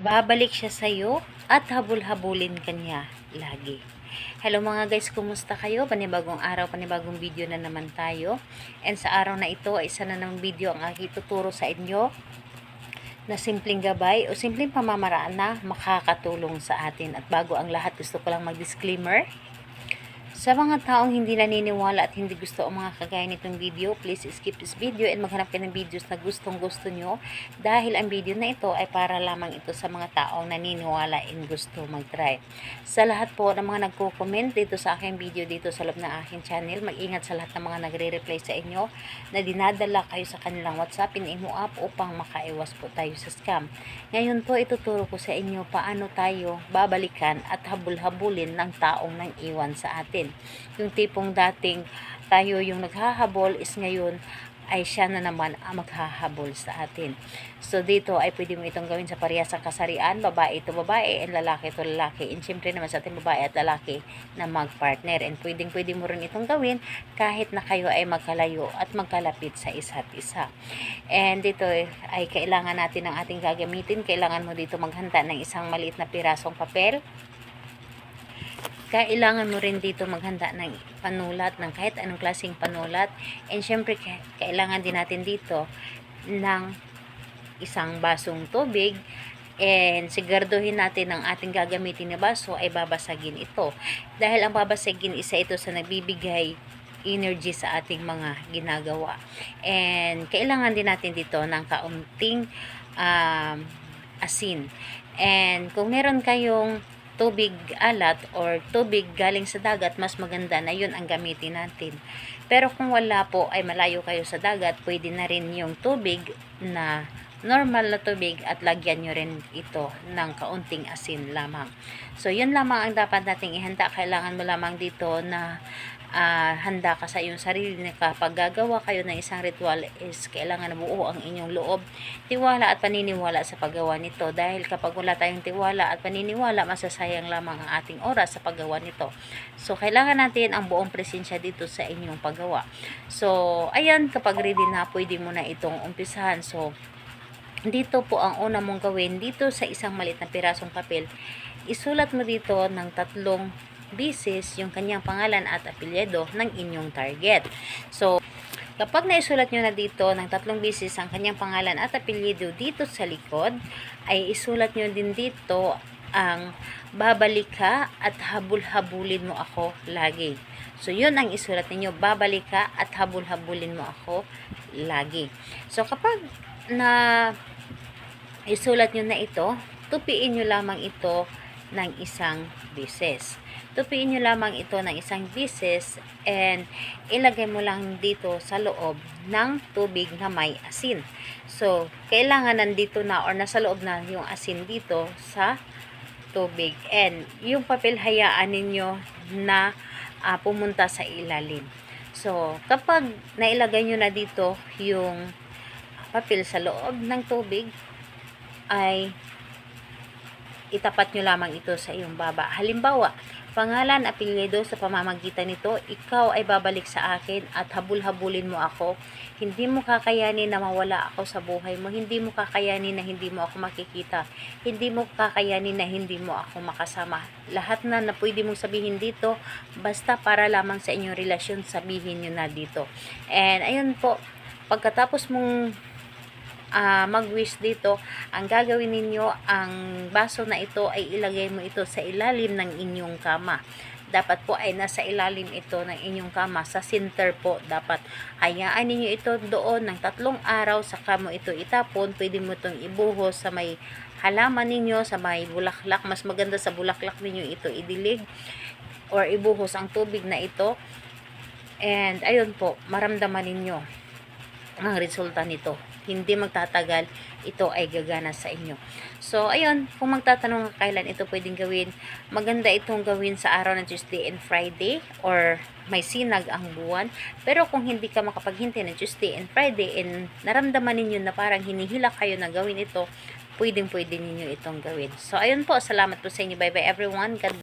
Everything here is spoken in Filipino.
babalik siya sa'yo at habol-habulin ka niya lagi. Hello mga guys, kumusta kayo? Panibagong araw, panibagong video na naman tayo. And sa araw na ito ay isa na ng video ang aking tuturo sa inyo na simpleng gabay o simpleng pamamaraan na makakatulong sa atin. At bago ang lahat, gusto ko lang mag-disclaimer. Sa mga taong hindi naniniwala at hindi gusto ang mga kagaya nitong video, please skip this video and maghanap kayo ng videos na gustong-gusto nyo dahil ang video na ito ay para lamang ito sa mga taong naniniwala and gusto mag-try. Sa lahat po ng mga nagko-comment dito sa aking video dito sa loob ng aking channel, mag-ingat sa lahat ng mga nagre-reply sa inyo na dinadala kayo sa kanilang WhatsApp in Imo app upang makaiwas po tayo sa scam. Ngayon po ituturo ko sa inyo paano tayo babalikan at habul-habulin ng taong nang iwan sa atin. Yung tipong dating tayo yung naghahabol is ngayon ay siya na naman ang maghahabol sa atin. So dito ay pwede mo itong gawin sa parehasang kasarian, babae ito babae and lalaki ito lalaki. And syempre naman sa ating babae at lalaki na magpartner. And pwede mo rin itong gawin kahit na kayo ay magkalayo at magkalapit sa isa't isa. And dito ay kailangan natin ng ating gagamitin. Kailangan mo dito maghanda ng isang maliit na pirasong papel. Kailangan mo rin dito maghanda ng panulat, ng kahit anong klaseng panulat. And syempre, kailangan din natin dito ng isang basong tubig. And siguraduhin natin ang ating gagamitin na baso ay babasagin ito. Dahil ang babasagin, isa ito sa nagbibigay energy sa ating mga ginagawa. And kailangan din natin dito ng kaunting asin. And kung meron kayong tubig alat or tubig galing sa dagat, mas maganda na yun ang gamitin natin. Pero kung wala po ay malayo kayo sa dagat, pwede na rin yung tubig na normal na tubig at lagyan nyo rin ito ng kaunting asin lamang. So yun lamang ang dapat nating ihanda. Kailangan mo lamang dito na handa ka sa iyong sarili na kapag gagawa kayo ng isang ritual is kailangan buo ang inyong loob, tiwala at paniniwala sa paggawa nito. Dahil kapag wala tayong tiwala at paniniwala, masasayang lamang ang ating oras sa paggawa nito. So kailangan natin ang buong presensya dito sa inyong paggawa. So ayan, kapag ready na, pwede mo na itong umpisahan. So dito po ang una mong gawin, dito sa isang maliit na pirasong papel, isulat mo dito ng 3 bisis yung kanyang pangalan at apelyido ng inyong target. So, kapag naisulat nyo na dito ng 3 bisis ang kanyang pangalan at apelyido dito sa likod, ay isulat nyo din dito ang babalik ka at habul-habulin mo ako lagi. So, yun ang isulat ninyo, babalik ka at habul-habulin mo ako lagi. So, kapag na isulat nyo na ito, tupiin nyo lamang ito ng isang bisis. Tupiin nyo lamang ito ng isang bisis and ilagay mo lang dito sa loob ng tubig na may asin. So, kailangan nandito na or nasa loob na yung asin dito sa tubig. And yung papel, hayaan ninyo na pumunta sa ilalim. So, kapag nailagay nyo na dito yung papel sa loob ng tubig, ay itapat nyo lamang ito sa iyong baba. Halimbawa, pangalan, apelyido, sa pamamagitan nito, ikaw ay babalik sa akin at habul-habulin mo ako. Hindi mo kakayanin na mawala ako sa buhay mo. Hindi mo kakayanin na hindi mo ako makikita. Hindi mo kakayanin na hindi mo ako makasama. Lahat na pwede mong sabihin dito, basta para lamang sa inyong relasyon, sabihin nyo na dito. And ayun po, pagkatapos mong mag-wish dito, ang gagawin ninyo, ang baso na ito ay ilagay mo ito sa ilalim ng inyong kama. Dapat po ay nasa ilalim ito ng inyong kama, sa center po. Dapat hayaan ninyo ito doon ng 3 araw, saka mo ito itapon. Pwede mo itong ibuhos sa may halaman ninyo, sa may bulaklak. Mas maganda sa bulaklak ninyo ito idilig or ibuhos ang tubig na ito. And ayun po, maramdaman ninyo ang resulta nito. Hindi magtatagal, ito ay gagana sa inyo. So, ayun, kung magtatanong ka kailan ito pwedeng gawin, maganda itong gawin sa araw ng Tuesday and Friday or may sinag ang buwan. Pero kung hindi ka makapaghintay ng Tuesday and Friday and naramdaman ninyo na parang hinihila kayo na gawin ito, pwedeng ninyo itong gawin. So, ayun po, salamat po sa inyo. Bye-bye everyone. God